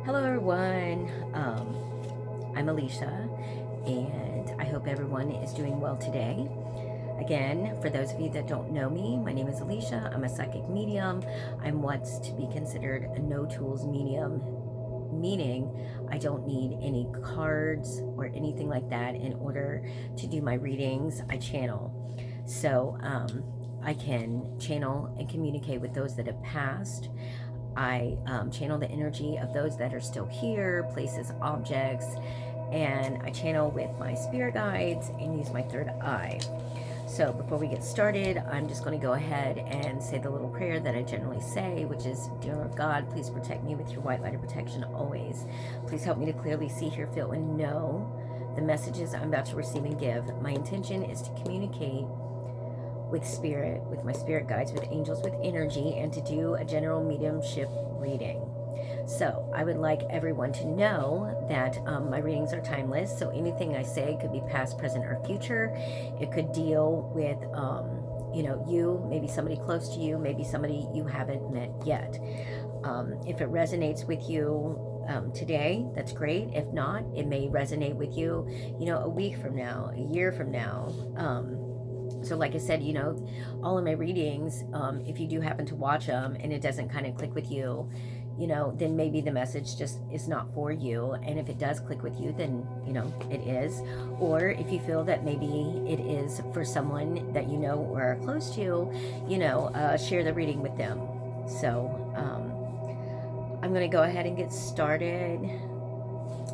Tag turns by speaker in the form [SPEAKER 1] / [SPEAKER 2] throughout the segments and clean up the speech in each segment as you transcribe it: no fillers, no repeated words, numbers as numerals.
[SPEAKER 1] Hello, everyone. I'm Alicia, and I hope everyone is doing well today. Again, for those of you that don't know me, my name is Alicia. I'm a psychic medium. I'm what's to be considered a no tools medium, meaning I don't need any cards or anything like that in order to do my readings. I channel. So I can channel and communicate with those that have passed. I channel the energy of those that are still here, places, objects, and I channel with my spirit guides and use my third eye. So before we get started, I'm just going to go ahead and say the little prayer that I generally say, which is, Dear God, please protect me with your white light of protection always. Please help me to clearly see, hear, feel, and know the messages I'm about to receive and give. My intention is to communicate with spirit, with my spirit guides, with angels, with energy, and to do a general mediumship reading. So I would like everyone to know that my readings are timeless. So anything I say could be past, present, or future. It could deal with, you, maybe somebody close to you, maybe somebody you haven't met yet. If it resonates with you today, that's great. If not, it may resonate with you, a week from now, a year from now. So like I said, all of my readings, if you do happen to watch them and it doesn't kind of click with you, then maybe the message just is not for you. And if it does click with you, then, it is. Or if you feel that maybe it is for someone that you know or are close to, share the reading with them. So I'm going to go ahead and get started.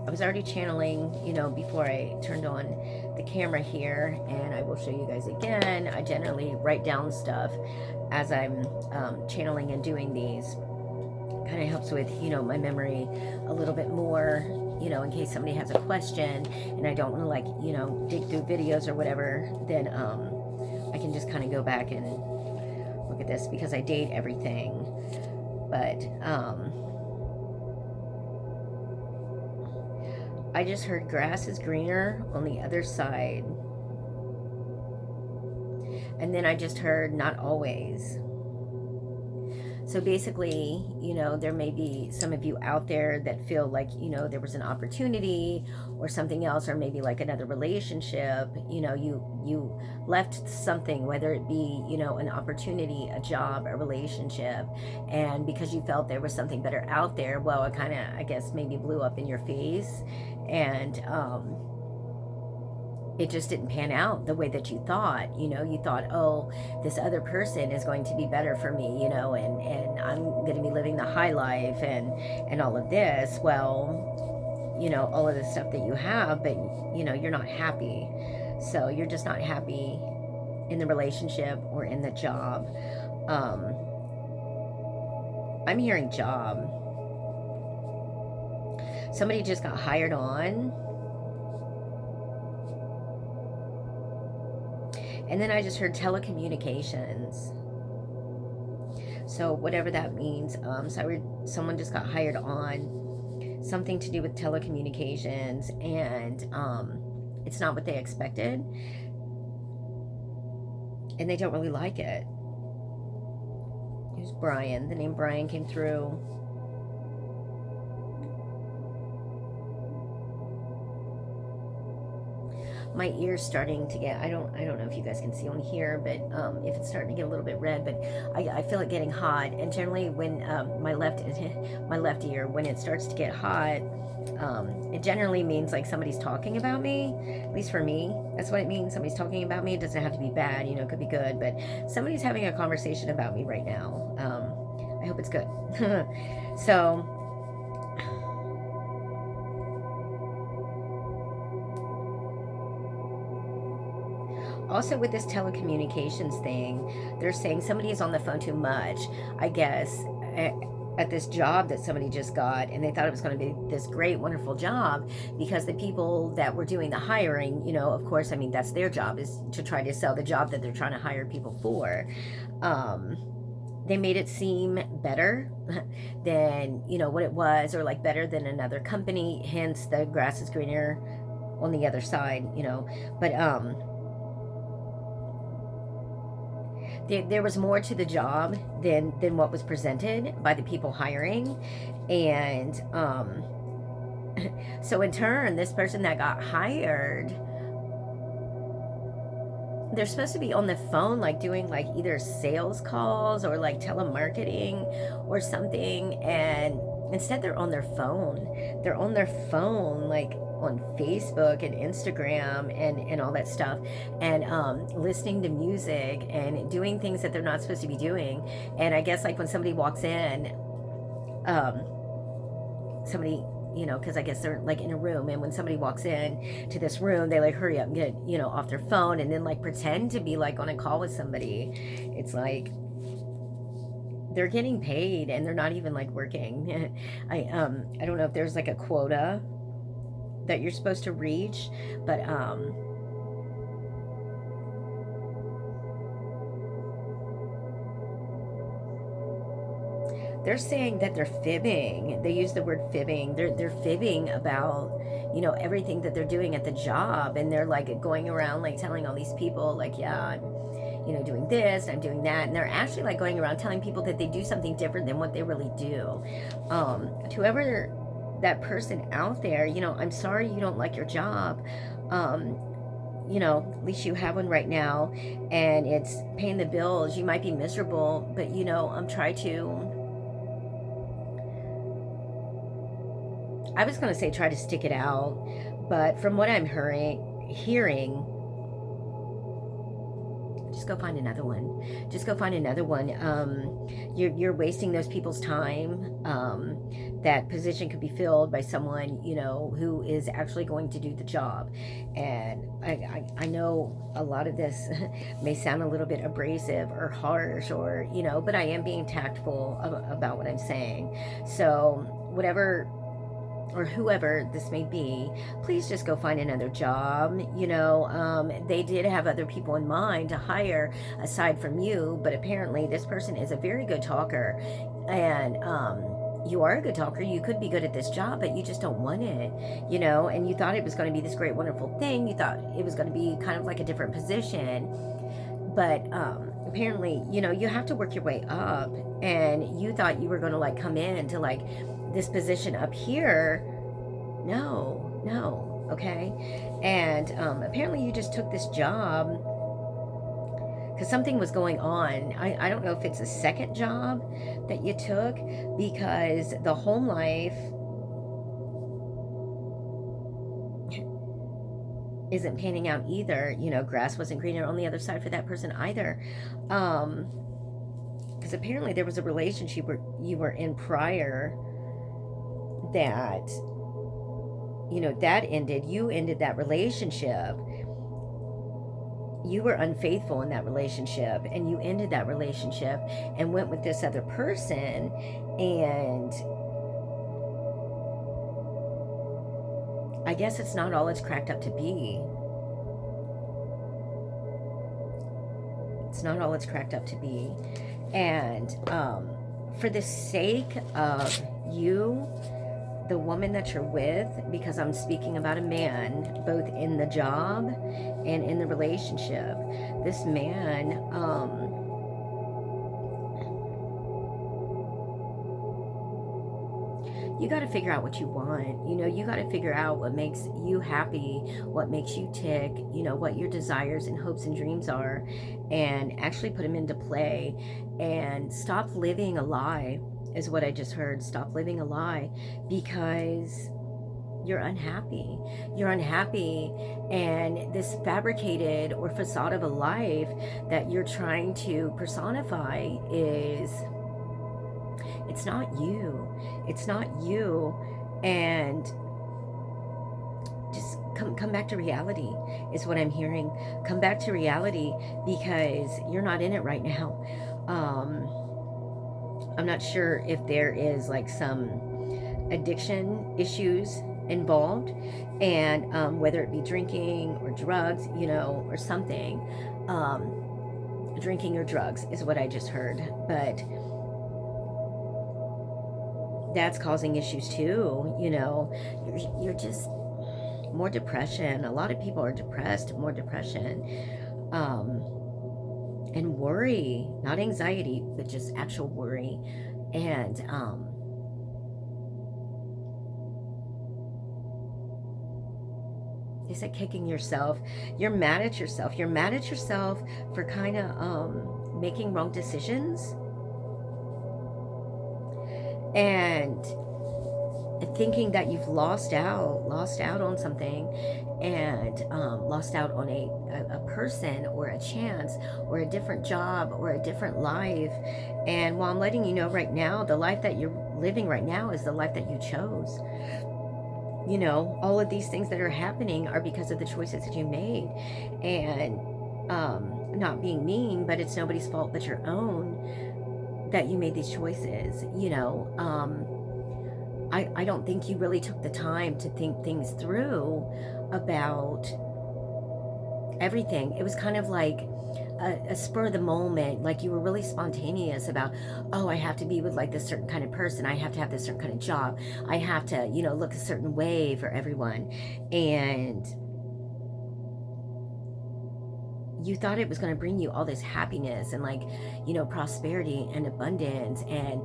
[SPEAKER 1] I was already channeling, before I turned on the camera here, and I will show you guys again. I generally write down stuff as I'm channeling and doing these. Kind of helps with, my memory a little bit more, in case somebody has a question and I don't want to dig through videos or whatever, then I can just kind of go back and look at this because I date everything. But I just heard grass is greener on the other side. And then I just heard not always. So basically, there may be some of you out there that feel like, there was an opportunity or something else, or maybe like another relationship, you left something, whether it be, an opportunity, a job, a relationship. And because you felt there was something better out there, well, it kind of, I guess, maybe blew up in your face. And, it just didn't pan out the way that you thought. You thought, oh, this other person is going to be better for me, and I'm going to be living the high life and all of this. Well, all of the stuff that you have, but, you're not happy. So you're just not happy in the relationship or in the job. I'm hearing job. Somebody just got hired on. And then I just heard telecommunications. So whatever that means. So I heard someone just got hired on, something to do with telecommunications, and it's not what they expected. And they don't really like it. Here's Brian. The name Brian came through. My ear's starting to get, I don't know if you guys can see on here, but if it's starting to get a little bit red, but I feel it getting hot. And generally when my left ear, when it starts to get hot, it generally means like somebody's talking about me. At least for me, that's what it means. Somebody's talking about me. It doesn't have to be bad, it could be good, but somebody's having a conversation about me right now. I hope it's good. So also with this telecommunications thing, they're saying somebody is on the phone too much, I guess, at this job that somebody just got, and they thought it was going to be this great, wonderful job because the people that were doing the hiring, of course, I mean, that's their job, is to try to sell the job that they're trying to hire people for. They made it seem better than, what it was, or like better than another company, hence the grass is greener on the other side, but there was more to the job than what was presented by the people hiring. And so in turn, this person that got hired, they're supposed to be on the phone, like doing like either sales calls or like telemarketing or something. And instead they're on their phone. They're on their phone, like on Facebook and Instagram and all that stuff, and listening to music and doing things that they're not supposed to be doing. And I guess like when somebody walks in, somebody, you know, because I guess they're like in a room, and when somebody walks in to this room, they like hurry up and get, you know, off their phone and then like pretend to be like on a call with somebody. It's like they're getting paid and they're not even like working. I don't know if there's like a quota that you're supposed to reach, but they're saying that they're fibbing. They use the word fibbing. They're fibbing about, you know, everything that they're doing at the job, and they're like going around like telling all these people like, yeah, I'm, you know, doing this, I'm doing that, and they're actually like going around telling people that they do something different than what they really do. Whoever that person out there, you know, I'm sorry you don't like your job. You know, at least you have one right now, and it's paying the bills. You might be miserable, but you know, I was going to say try to stick it out, but from what I'm hearing, just go find another one. Just go find another one. You're wasting those people's time. That position could be filled by someone, you know, who is actually going to do the job. And I know a lot of this may sound a little bit abrasive or harsh, or, you know, but I am being tactful about what I'm saying. So whatever or whoever this may be, please just go find another job. You know, they did have other people in mind to hire aside from you, but apparently this person is a very good talker, and you are a good talker. You could be good at this job, but you just don't want it, you know, and you thought it was going to be this great, wonderful thing. You thought it was going to be kind of like a different position, but apparently, you know, you have to work your way up, and you thought you were going to like come in to like this position up here. No, okay? And apparently you just took this job because something was going on. I don't know if it's a second job that you took, because the home life isn't panning out either. You know, grass wasn't greener on the other side for that person either. Because apparently there was a relationship where you were in prior that, you know, that ended. You ended that relationship. You were unfaithful in that relationship, and you ended that relationship and went with this other person. And I guess it's not all it's cracked up to be. It's not all it's cracked up to be. And for the sake of you, the woman that you're with, because I'm speaking about a man, both in the job and in the relationship, this man, you got to figure out what you want. You know, you got to figure out what makes you happy, what makes you tick, you know, what your desires and hopes and dreams are, and actually put them into play, and stop living a lie, is what I just heard. Stop living a lie, because you're unhappy. You're unhappy, and this fabricated or facade of a life that you're trying to personify is, it's not you. It's not you. And just come back to reality is what I'm hearing. Come back to reality, because you're not in it right now. I'm not sure if there is like some addiction issues involved, and whether it be drinking or drugs, you know, or something. Drinking or drugs is what I just heard, but that's causing issues too. You know, you're just more depression. A lot of people are depressed, more depression. and worry, not anxiety, but just actual worry. And is it kicking yourself? You're mad at yourself. You're mad at yourself for kind of making wrong decisions and thinking that you've lost out on something, and lost out on a person or a chance or a different job or a different life. And while I'm letting you know right now, the life that you're living right now is the life that you chose. You know, all of these things that are happening are because of the choices that you made. And not being mean, but it's nobody's fault but your own that you made these choices. You know, I don't think you really took the time to think things through about everything. It was kind of like a spur of the moment, like you were really spontaneous about, oh, I have to be with like this certain kind of person, I have to have this certain kind of job, I have to, you know, look a certain way for everyone. And you thought it was going to bring you all this happiness and, like, you know, prosperity and abundance, and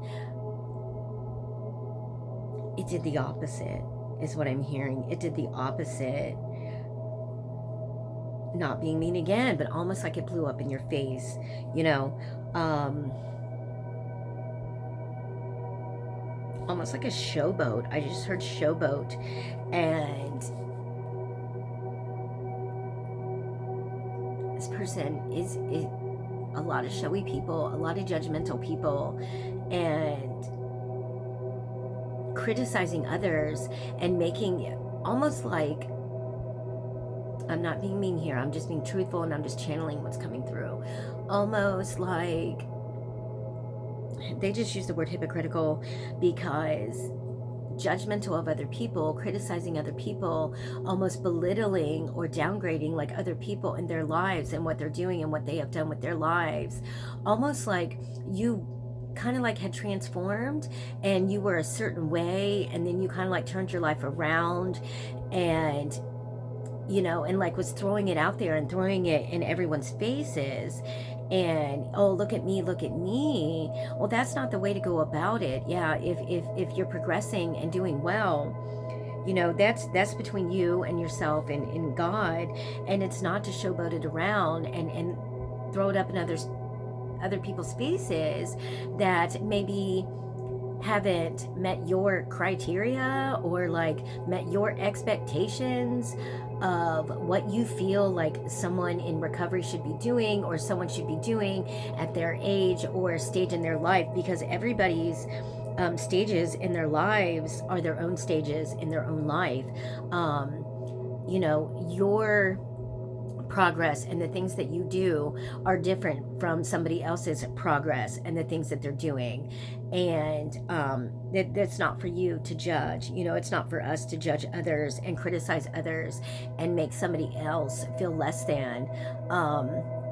[SPEAKER 1] it did the opposite, is what I'm hearing. It did the opposite. Not being mean again, but almost like it blew up in your face, you know. Almost like a showboat. I just heard showboat. And this person is a lot of showy people, a lot of judgmental people, and criticizing others and making almost like, I'm not being mean here, I'm just being truthful and I'm just channeling what's coming through. Almost like they just use the word hypocritical, because judgmental of other people, criticizing other people, almost belittling or downgrading like other people in their lives and what they're doing and what they have done with their lives. Almost like you kind of like had transformed and you were a certain way, and then you kind of like turned your life around, and you know, and like was throwing it out there and throwing it in everyone's faces, and oh, look at me, look at me. Well, that's not the way to go about it. Yeah, if you're progressing and doing well, you know, that's between you and yourself and God, and it's not to showboat it around and throw it up in other people's faces that maybe haven't met your criteria or like met your expectations of what you feel like someone in recovery should be doing or someone should be doing at their age or stage in their life, because everybody's stages in their lives are their own stages in their own life. You know, your progress and the things that you do are different from somebody else's progress and the things that they're doing, and that's not for you to judge. You know, it's not for us to judge others and criticize others and make somebody else feel less than,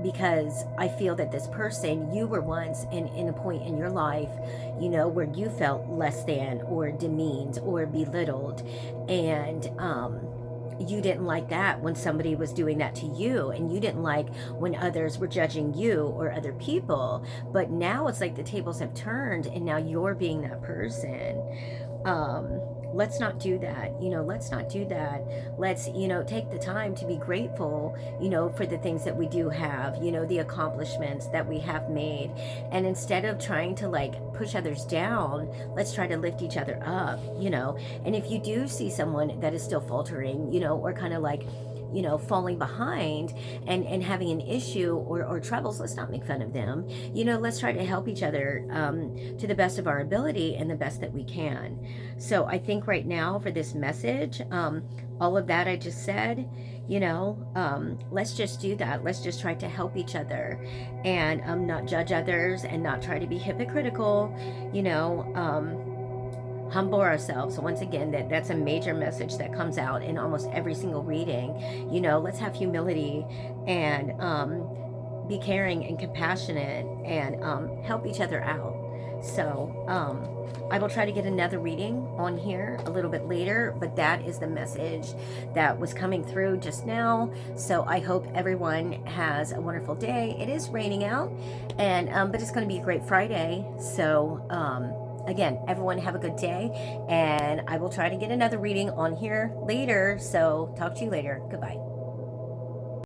[SPEAKER 1] because I feel that this person, you were once in a point in your life, you know, where you felt less than or demeaned or belittled, and you didn't like that when somebody was doing that to you, and you didn't like when others were judging you or other people. But now it's like the tables have turned and now you're being that person. Let's not do that. You know, let's not do that. Let's, you know, take the time to be grateful, you know, for the things that we do have, you know, the accomplishments that we have made. And instead of trying to like push others down, let's try to lift each other up, you know. And if you do see someone that is still faltering, you know, or kind of like, you know, falling behind and having an issue or troubles, let's not make fun of them. You know, let's try to help each other to the best of our ability and the best that we can. So I think right now for this message, all of that I just said, you know, let's just do that. Let's just try to help each other and not judge others and not try to be hypocritical, you know, humble ourselves. So once again, that's a major message that comes out in almost every single reading. You know, let's have humility and be caring and compassionate and help each other out. So, I will try to get another reading on here a little bit later, but that is the message that was coming through just now. So I hope everyone has a wonderful day. It is raining out, and but it's going to be a great Friday. So again, everyone have a good day, and I will try to get another reading on here later. So talk to you later. Goodbye.